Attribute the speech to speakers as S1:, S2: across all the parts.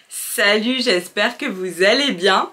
S1: Salut, j'espère que vous allez bien.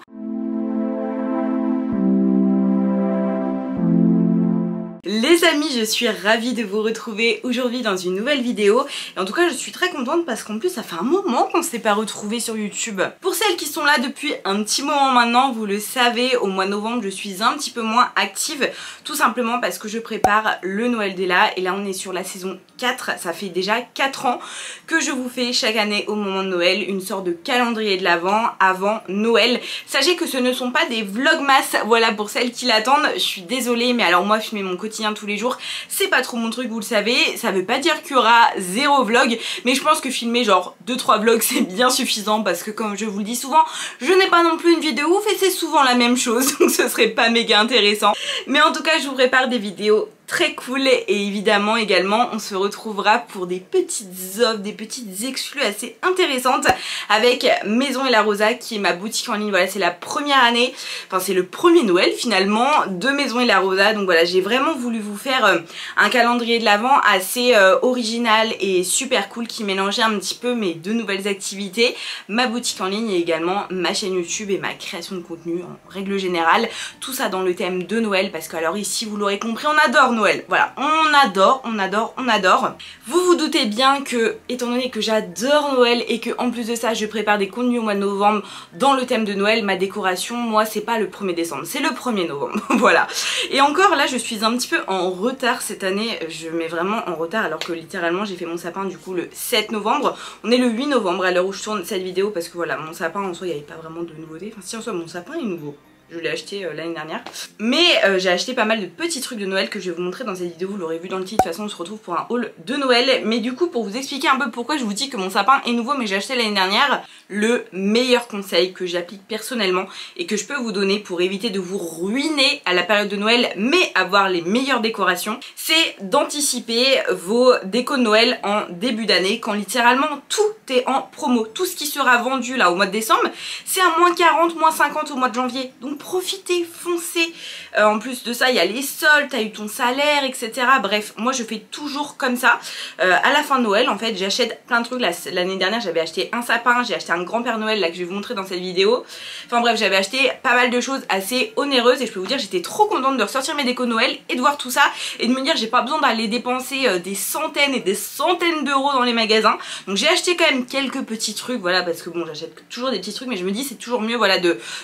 S1: Les amis, je suis ravie de vous retrouver aujourd'hui dans une nouvelle vidéo. Et en tout cas, je suis très contente parce qu'en plus, ça fait un moment qu'on ne s'est pas retrouvés sur YouTube. Pour celles qui sont là depuis un petit moment maintenant, vous le savez, au mois de novembre, je suis un petit peu moins active. Tout simplement parce que je prépare le Noël d'Ella. Et là, on est sur la saison 4. Ça fait déjà 4 ans que je vous fais chaque année au moment de Noël une sorte de calendrier de l'Avent avant Noël. Sachez que ce ne sont pas des vlogmas. Voilà, pour celles qui l'attendent, je suis désolée. Mais alors moi, filmer mon quotidien tous les jours, c'est pas trop mon truc, vous le savez. Ça veut pas dire qu'il y aura 0 vlog, mais je pense que filmer genre 2-3 vlogs c'est bien suffisant parce que comme je vous le dis souvent, je n'ai pas non plus une vie de ouf et c'est souvent la même chose, donc ce serait pas méga intéressant. Mais en tout cas, je vous prépare des vidéos très cool et évidemment également on se retrouvera pour des petites offres, des petites exclus assez intéressantes avec Maison et la Rosa qui est ma boutique en ligne. Voilà, c'est la première année, enfin c'est le premier Noël finalement de Maison et la Rosa, donc voilà, j'ai vraiment voulu vous faire un calendrier de l'Avent assez original et super cool qui mélangeait un petit peu mes deux nouvelles activités, ma boutique en ligne et également ma chaîne YouTube et ma création de contenu en règle générale, tout ça dans le thème de Noël parce que alors ici vous l'aurez compris, on adore Noël, voilà, on adore, on adore, on adore. Vous vous doutez bien que, étant donné que j'adore Noël et que en plus de ça je prépare des contenus au mois de novembre dans le thème de Noël, ma décoration, moi c'est pas le 1er décembre, c'est le 1er novembre, voilà. Et encore là je suis un petit peu en retard cette année, je mets vraiment en retard alors que littéralement j'ai fait mon sapin du coup le 7 novembre, on est le 8 novembre à l'heure où je tourne cette vidéo parce que voilà, mon sapin en soi il n'y avait pas vraiment de nouveauté, enfin si en soi mon sapin est nouveau. Je l'ai acheté l'année dernière. Mais j'ai acheté pas mal de petits trucs de Noël que je vais vous montrer dans cette vidéo. Vous l'aurez vu dans le titre. De toute façon, on se retrouve pour un haul de Noël. Mais du coup, pour vous expliquer un peu pourquoi je vous dis que mon sapin est nouveau mais j'ai acheté l'année dernière, le meilleur conseil que j'applique personnellement et que je peux vous donner pour éviter de vous ruiner à la période de Noël mais avoir les meilleures décorations, c'est d'anticiper vos décos de Noël en début d'année quand littéralement tout est en promo. Tout ce qui sera vendu là au mois de décembre, c'est à moins 40, moins 50 au mois de janvier. Donc profitez, foncez. En plus de ça, il y a les soldes, t'as eu ton salaire, etc. Bref, moi je fais toujours comme ça. À la fin de Noël, en fait, j'achète plein de trucs. L'année dernière, j'avais acheté un sapin, j'ai acheté un grand Père Noël là que je vais vous montrer dans cette vidéo. Enfin bref, j'avais acheté pas mal de choses assez onéreuses et je peux vous dire, j'étais trop contente de ressortir mes décos de Noël et de voir tout ça et de me dire, j'ai pas besoin d'aller dépenser des centaines et des centaines d'euros dans les magasins. Donc j'ai acheté quand même quelques petits trucs, voilà, parce que bon, j'achète toujours des petits trucs, mais je me dis, c'est toujours mieux, voilà,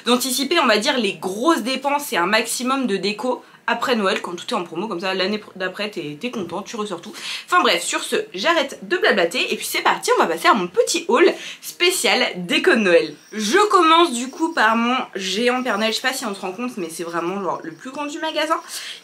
S1: d'anticiper, on va dire, les grosses dépenses et un maximum de déco après Noël quand tout est en promo, comme ça l'année d'après t'es content, tu ressors tout. Enfin bref, sur ce, j'arrête de blablater et puis c'est parti, on va passer à mon petit haul spécial déco de Noël. Je commence du coup par mon géant Père Noël, je sais pas si on se rend compte mais c'est vraiment genre le plus grand du magasin.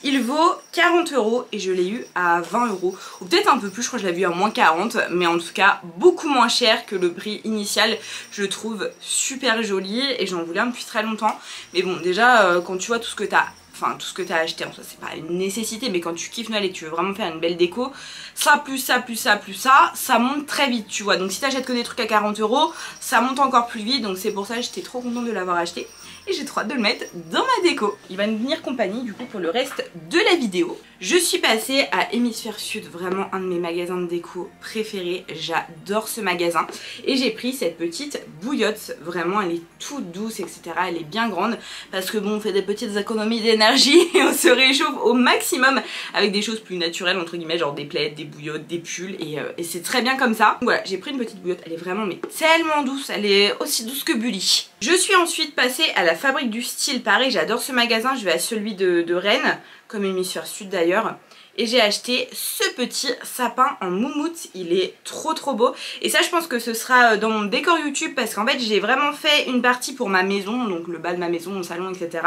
S1: Il vaut 40 € et je l'ai eu à 20 € ou peut-être un peu plus, je crois que je l'avais eu à moins 40, mais en tout cas beaucoup moins cher que le prix initial. Je le trouve super joli et j'en voulais un depuis très longtemps, mais bon déjà quand tu vois tout ce que t'as, enfin tout ce que tu as acheté, en soi c'est pas une nécessité, mais quand tu kiffes Noël et que tu veux vraiment faire une belle déco, ça plus ça plus ça plus ça monte très vite, tu vois. Donc si t'achètes que des trucs à 40 €, ça monte encore plus vite, donc c'est pour ça que j'étais trop contente de l'avoir acheté et j'ai trop hâte de le mettre dans ma déco. Il va nous tenir compagnie du coup pour le reste de la vidéo. Je suis passée à Hémisphère Sud, vraiment un de mes magasins de déco préférés, j'adore ce magasin et j'ai pris cette petite bouillotte, vraiment elle est toute douce etc, elle est bien grande parce que bon, on fait des petites économies d'énergie et on se réchauffe au maximum avec des choses plus naturelles entre guillemets, genre des plaids, des bouillottes, des pulls et c'est très bien comme ça. Donc voilà, j'ai pris une petite bouillotte, elle est vraiment mais tellement douce, elle est aussi douce que Bully. Je suis ensuite passée à la Fabrique du Style, pareil j'adore ce magasin, je vais à celui de Rennes, comme Hémisphère Sud d'ailleurs. Et j'ai acheté ce petit sapin en moumoute, il est trop beau. Et ça je pense que ce sera dans mon décor YouTube parce qu'en fait j'ai vraiment fait une partie pour ma maison, donc le bas de ma maison, mon salon etc.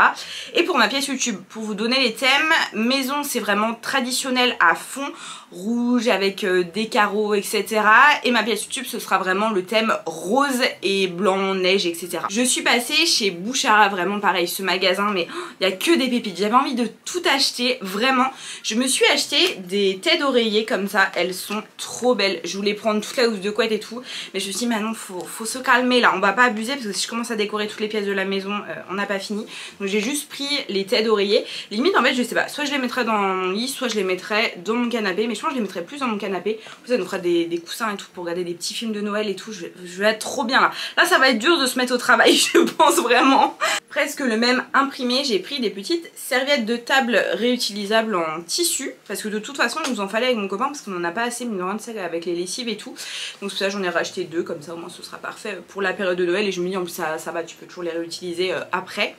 S1: Et pour ma pièce YouTube, pour vous donner les thèmes, maison c'est vraiment traditionnel à fond, rouge avec des carreaux etc. Et ma pièce YouTube ce sera vraiment le thème rose et blanc, neige etc. Je suis passée chez Bouchara, vraiment pareil ce magasin mais il n'y a que des pépites, j'avais envie de tout acheter, vraiment. Je me suis acheté des têtes d'oreiller comme ça, elles sont trop belles. Je voulais prendre toute la housse de couette et tout, mais je me suis dit maintenant faut se calmer là, on va pas abuser parce que si je commence à décorer toutes les pièces de la maison, on n'a pas fini. Donc j'ai juste pris les têtes d'oreiller. Limite en fait je sais pas, soit je les mettrais dans mon lit, soit je les mettrais dans mon canapé, mais je pense que je les mettrais plus dans mon canapé. En plus ça nous fera des coussins et tout pour regarder des petits films de Noël et tout, je vais être trop bien là. Là ça va être dur de se mettre au travail, je pense vraiment. Presque le même imprimé, j'ai pris des petites serviettes de table réutilisables en tissu parce que de toute façon il nous en fallait avec mon copain parce qu'on en a pas assez, mais de celles avec les lessives et tout. Donc c'est pour ça j'en ai racheté 2, comme ça au moins ce sera parfait pour la période de Noël et je me dis en plus ça va, tu peux toujours les réutiliser après.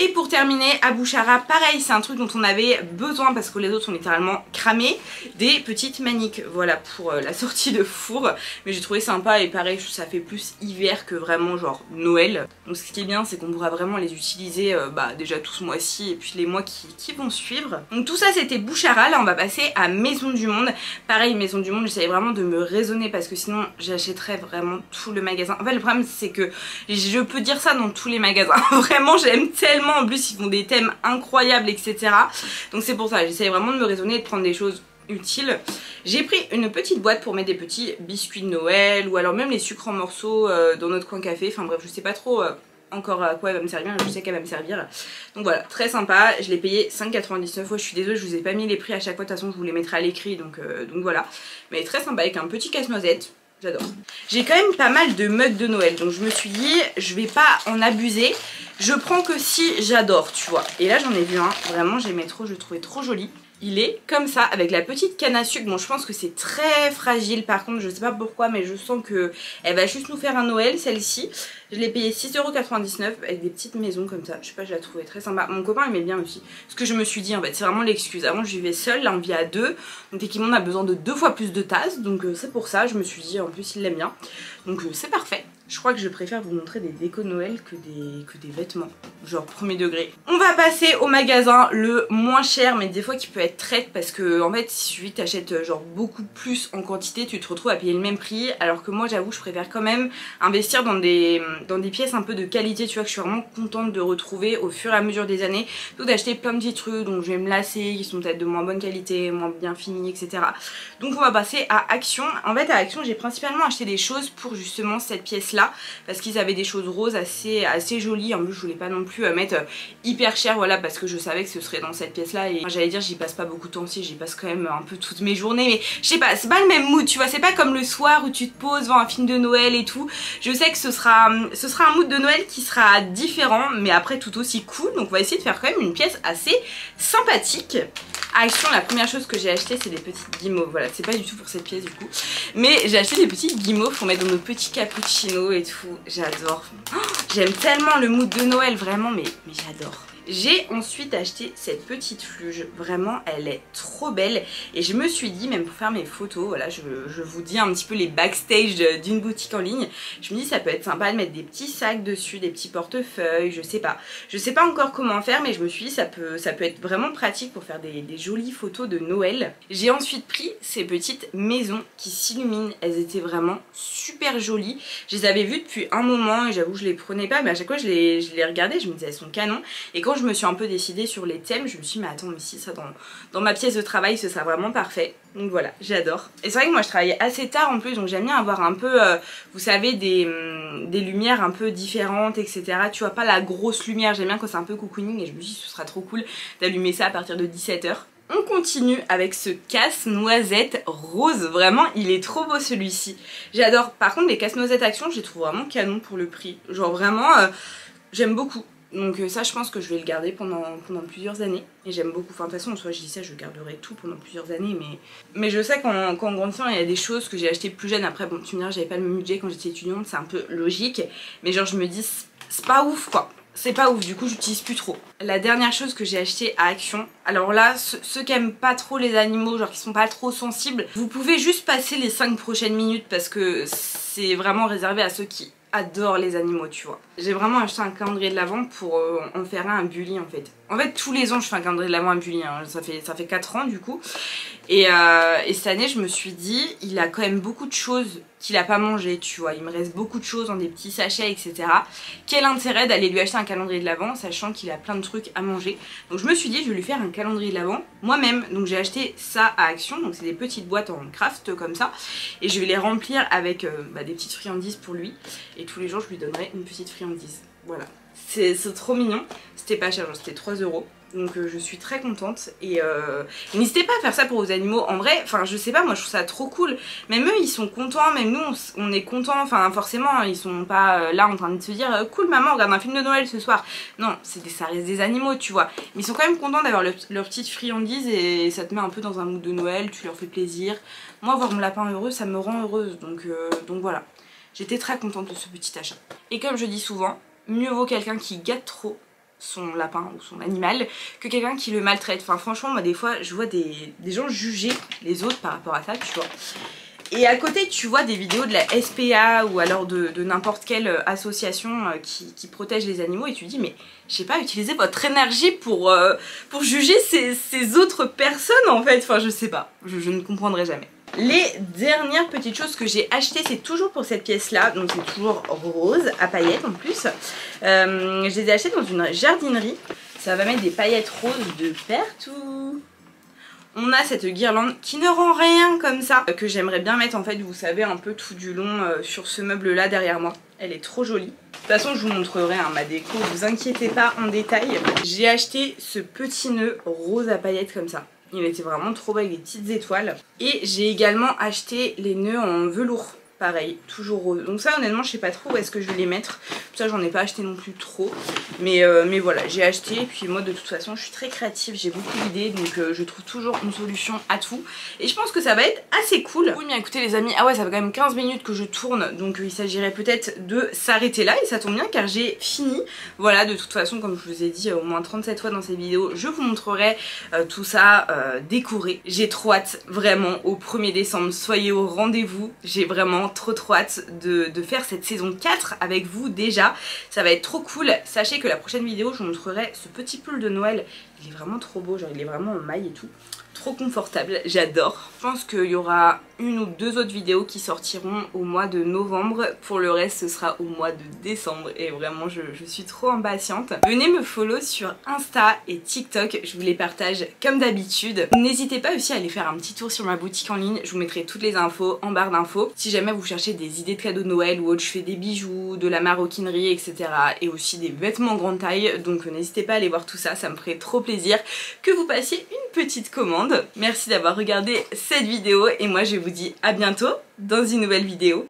S1: Et pour terminer, à Bouchara, pareil, c'est un truc dont on avait besoin parce que les autres sont littéralement cramés, des petites maniques, voilà, pour la sortie de four. Mais j'ai trouvé sympa et pareil, ça fait plus hiver que vraiment genre Noël. Donc ce qui est bien, c'est qu'on pourra vraiment les utiliser déjà tout ce mois-ci et puis les mois qui vont suivre. Donc tout ça c'était Bouchara, là on va passer à Maison du Monde. Pareil, Maison du Monde, j'essayais vraiment de me raisonner parce que sinon j'achèterais vraiment tout le magasin. En fait le problème c'est que je peux dire ça dans tous les magasins, vraiment j'aime tellement. En plus ils font des thèmes incroyables etc. Donc c'est pour ça j'essaye vraiment de me raisonner et de prendre des choses utiles. J'ai pris une petite boîte pour mettre des petits biscuits de Noël ou alors même les sucres en morceaux dans notre coin café. Enfin bref je sais pas trop encore à quoi elle va me servir, je sais qu'elle va me servir. Donc voilà, très sympa, je l'ai payé 5,99. Ouais, je suis désolée, je vous ai pas mis les prix à chaque fois, de toute façon je vous les mettrai à l'écrit donc voilà. Mais très sympa avec un petit casse-noisette. J'adore. J'ai quand même pas mal de mugs de Noël donc je me suis dit je vais pas en abuser. Je prends que si j'adore tu vois. Et là j'en ai vu un, vraiment j'aimais trop, je le trouvais trop joli. Il est comme ça avec la petite canne à sucre. Bon je pense que c'est très fragile par contre, je sais pas pourquoi mais je sens que elle va juste nous faire un Noël celle-ci. Je l'ai payé 6,99€ avec des petites maisons comme ça. Je sais pas, je la trouvais très sympa. Mon copain aimait bien aussi. Ce que je me suis dit en fait, c'est vraiment l'excuse. Avant je vivais seule, là on vit à 2. Donc Tekimon on a besoin de 2 fois plus de tasses. Donc c'est pour ça, je me suis dit en plus il l'aime bien. Donc c'est parfait. Je crois que je préfère vous montrer des décos Noël que des vêtements. Genre premier degré. On va passer au magasin le moins cher mais des fois qui peut être traite parce que en fait si tu t'achètes genre beaucoup plus en quantité tu te retrouves à payer le même prix. Alors que moi j'avoue je préfère quand même investir dans des pièces un peu de qualité tu vois que je suis vraiment contente de retrouver au fur et à mesure des années. Donc d'acheter plein de petits trucs dont je vais me lasser, qui sont peut-être de moins bonne qualité, moins bien finis etc. Donc on va passer à Action. En fait à Action j'ai principalement acheté des choses pour justement cette pièce là parce qu'ils avaient des choses roses assez jolies. En plus je voulais pas non plus mettre hyper cher voilà parce que je savais que ce serait dans cette pièce là et j'allais dire j'y passe pas beaucoup de temps si j'y passe quand même un peu toutes mes journées mais je sais pas, c'est pas le même mood tu vois, c'est pas comme le soir où tu te poses devant un film de Noël et tout. Je sais que ce sera un mood de Noël qui sera différent mais après tout aussi cool donc on va essayer de faire quand même une pièce assez sympathique. À Action la première chose que j'ai acheté c'est des petites guimauves, voilà c'est pas du tout pour cette pièce du coup mais j'ai acheté des petites guimauves pour mettre dans nos petits cappuccinos et tout, j'adore. Oh, j'aime tellement le mood de Noël vraiment mais j'adore. J'ai ensuite acheté cette petite fluge, vraiment elle est trop belle et je me suis dit même pour faire mes photos, voilà je vous dis un petit peu les backstage d'une boutique en ligne, je me dis ça peut être sympa de mettre des petits sacs dessus, des petits portefeuilles, je sais pas encore comment faire mais je me suis dit ça peut être vraiment pratique pour faire des jolies photos de Noël. J'ai ensuite pris ces petites maisons qui s'illuminent, elles étaient vraiment super jolies, je les avais vues depuis un moment et j'avoue je les prenais pas mais à chaque fois je les regardais, je me disais elles sont canon et quand je me suis un peu décidée sur les thèmes je me suis dit mais attends mais si ça dans ma pièce de travail ce sera vraiment parfait. Donc voilà j'adore. Et c'est vrai que moi je travaillais assez tard en plus donc j'aime bien avoir un peu vous savez des lumières un peu différentes etc. Tu vois pas la grosse lumière, j'aime bien quand c'est un peu cocooning et je me suis dit ce sera trop cool d'allumer ça à partir de 17 h. On continue avec ce casse-noisette rose, vraiment il est trop beau celui-ci. J'adore. Par contre les casse-noisettes Action je les trouve vraiment canon pour le prix. Genre vraiment j'aime beaucoup. Donc ça je pense que je vais le garder pendant plusieurs années et j'aime beaucoup, enfin de toute façon soit je dis ça je garderai tout pendant plusieurs années mais je sais qu'en grandissant il y a des choses que j'ai achetées plus jeune. Après bon tu me diras j'avais pas le même budget quand j'étais étudiante, c'est un peu logique mais genre je me dis c'est pas ouf quoi. C'est pas ouf, du coup j'utilise plus trop. La dernière chose que j'ai acheté à Action, alors là ceux qui aiment pas trop les animaux, genre qui sont pas trop sensibles, vous pouvez juste passer les 5 prochaines minutes parce que c'est vraiment réservé à ceux qui adore les animaux tu vois. J'ai vraiment acheté un calendrier de l'Avent pour en faire un Bully en fait. En fait tous les ans je fais un calendrier de l'Avent à Bully, hein. ça fait 4 ans du coup. Et cette année je me suis dit, il a quand même beaucoup de choses qu'il a pas mangé, tu vois, il me reste beaucoup de choses dans des petits sachets, etc. Quel intérêt d'aller lui acheter un calendrier de l'Avent sachant qu'il a plein de trucs à manger. Donc je me suis dit, je vais lui faire un calendrier de l'Avent moi-même. Donc j'ai acheté ça à Action, donc c'est des petites boîtes en craft comme ça, et je vais les remplir avec des petites friandises pour lui, et tous les jours je lui donnerai une petite friandise. Voilà, c'est trop mignon, c'était pas cher, c'était 3 €. Donc je suis très contente et n'hésitez pas à faire ça pour vos animaux. En vrai, enfin je sais pas, moi je trouve ça trop cool. Même eux ils sont contents, même nous on est contents. Enfin forcément ils sont pas là en train de se dire cool maman regarde un film de Noël ce soir. Non, ça reste des animaux tu vois. Mais ils sont quand même contents d'avoir leur petite friandise et ça te met un peu dans un mood de Noël, tu leur fais plaisir. Moi voir mon lapin heureux ça me rend heureuse, donc voilà. J'étais très contente de ce petit achat. Et comme je dis souvent, mieux vaut quelqu'un qui gâte trop son lapin ou son animal que quelqu'un qui le maltraite. Enfin franchement moi des fois je vois des gens juger les autres par rapport à ça tu vois. Et à côté tu vois des vidéos de la SPA ou alors de n'importe quelle association qui protège les animaux et tu dis mais je sais pas, utilisez votre énergie pour juger ces autres personnes en fait. Enfin je sais pas, je ne comprendrai jamais. Les dernières petites choses que j'ai achetées, c'est toujours pour cette pièce là, donc c'est toujours rose à paillettes en plus. Je les ai achetées dans une jardinerie, ça va mettre des paillettes roses de partout. On a cette guirlande qui ne rend rien comme ça, que j'aimerais bien mettre en fait, vous savez, un peu tout du long sur ce meuble là derrière moi. Elle est trop jolie. De toute façon je vous montrerai ma déco, vous inquiétez pas en détail. J'ai acheté ce petit nœud rose à paillettes comme ça. Il était vraiment trop beau avec des petites étoiles. Et j'ai également acheté les nœuds en velours. Pareil, toujours rose. Donc ça honnêtement je sais pas trop où est-ce que je vais les mettre. Ça j'en ai pas acheté non plus trop. Mais voilà, j'ai acheté. Et puis moi de toute façon je suis très créative, j'ai beaucoup d'idées. Donc je trouve toujours une solution à tout. Et je pense que ça va être assez cool. Oui mais écoutez les amis, ah ouais ça fait quand même 15 minutes que je tourne. Donc il s'agirait peut-être de s'arrêter là. Et ça tombe bien car j'ai fini. Voilà, de toute façon comme je vous ai dit au moins 37 fois dans cette vidéo, je vous montrerai tout ça décoré. J'ai trop hâte vraiment au 1er décembre. Soyez au rendez-vous. J'ai vraiment trop hâte de faire cette saison 4 avec vous déjà. Ça va être trop cool. Sachez que la prochaine vidéo je vous montrerai ce petit pull de Noël. Il est vraiment trop beau, genre il est vraiment en maille et tout. Trop confortable, j'adore. Je pense qu'il y aura une ou deux autres vidéos qui sortiront au mois de novembre. Pour le reste ce sera au mois de décembre et vraiment je suis trop impatiente. Venez me follow sur Insta et TikTok, je vous les partage comme d'habitude. N'hésitez pas aussi à aller faire un petit tour sur ma boutique en ligne, je vous mettrai toutes les infos en barre d'infos. Si jamais vous cherchez des idées de cadeaux de Noël ou autre, je fais des bijoux, de la maroquinerie etc. et aussi des vêtements grande taille, donc n'hésitez pas à aller voir tout ça, ça me ferait trop plaisir que vous passiez une petite commande. Merci d'avoir regardé cette vidéo et moi je vous dis à bientôt dans une nouvelle vidéo.